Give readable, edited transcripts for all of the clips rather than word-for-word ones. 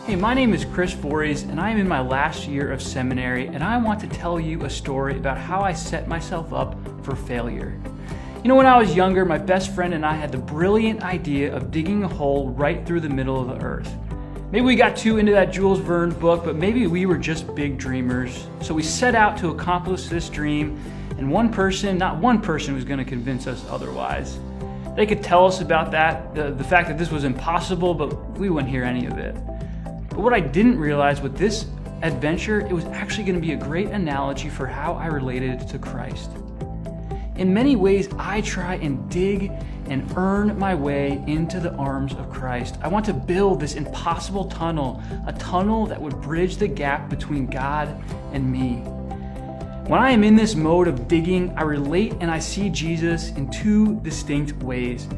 Hey, my name is Chris Voorhees, and I am in my last year of seminary, and I want to tell you a story about how I set myself up for failure. You know, when I was younger, my best friend and I had the brilliant idea of digging a hole right through the middle of the earth. Maybe we got too into that Jules Verne book, but maybe we were just big dreamers. So we set out to accomplish this dream, and not one person was going to convince us otherwise. They could tell us about that, the fact that this was impossible, but we wouldn't hear any of it. But what I didn't realize with this adventure, it was actually going to be a great analogy for how I related to Christ. In many ways, I try and dig and earn my way into the arms of Christ. I want to build this impossible tunnel, a tunnel that would bridge the gap between God and me. When I am in this mode of digging, I relate and I see Jesus in two distinct ways.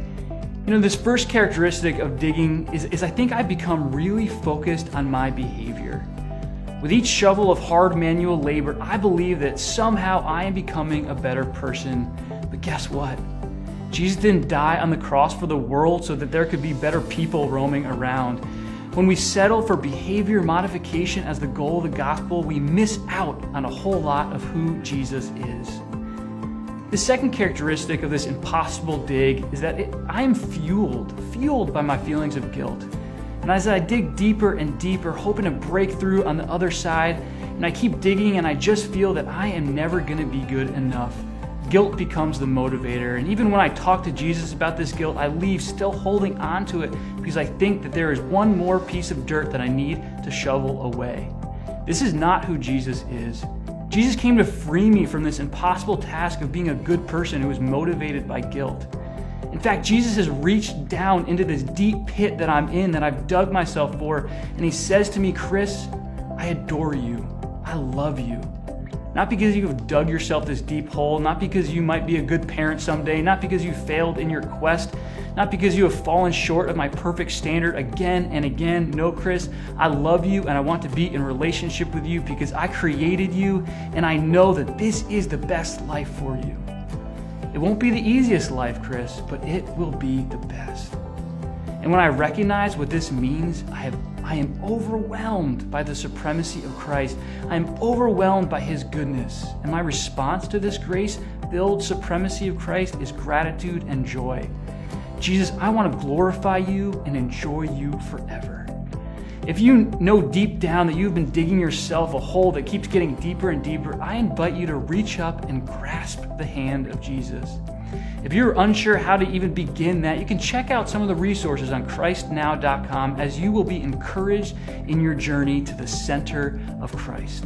You know, this first characteristic of digging is I think I've become really focused on my behavior. With each shovel of hard manual labor, I believe that somehow I am becoming a better person. But guess what? Jesus didn't die on the cross for the world so that there could be better people roaming around. When we settle for behavior modification as the goal of the gospel, we miss out on a whole lot of who Jesus is. The second characteristic of this impossible dig is that I am fueled by my feelings of guilt. And as I dig deeper and deeper, hoping to break through on the other side, and I keep digging and I just feel that I am never going to be good enough, guilt becomes the motivator. And even when I talk to Jesus about this guilt, I leave still holding on to it because I think that there is one more piece of dirt that I need to shovel away. This is not who Jesus is. Jesus came to free me from this impossible task of being a good person who is motivated by guilt. In fact, Jesus has reached down into this deep pit that I'm in, that I've dug myself for, and he says to me, Chris, I adore you. I love you. Not because you have dug yourself this deep hole, not because you might be a good parent someday, not because you failed in your quest, not because you have fallen short of my perfect standard again and again. No, Chris, I love you and I want to be in relationship with you because I created you and I know that this is the best life for you. It won't be the easiest life, Chris, but it will be the best. And when I recognize what this means, I am overwhelmed by the supremacy of Christ. I am overwhelmed by his goodness. And my response to this grace-filled supremacy of Christ is gratitude and joy. Jesus, I want to glorify you and enjoy you forever. If you know deep down that you've been digging yourself a hole that keeps getting deeper and deeper, I invite you to reach up and grasp the hand of Jesus. If you're unsure how to even begin that, you can check out some of the resources on ChristNow.com as you will be encouraged in your journey to the center of Christ.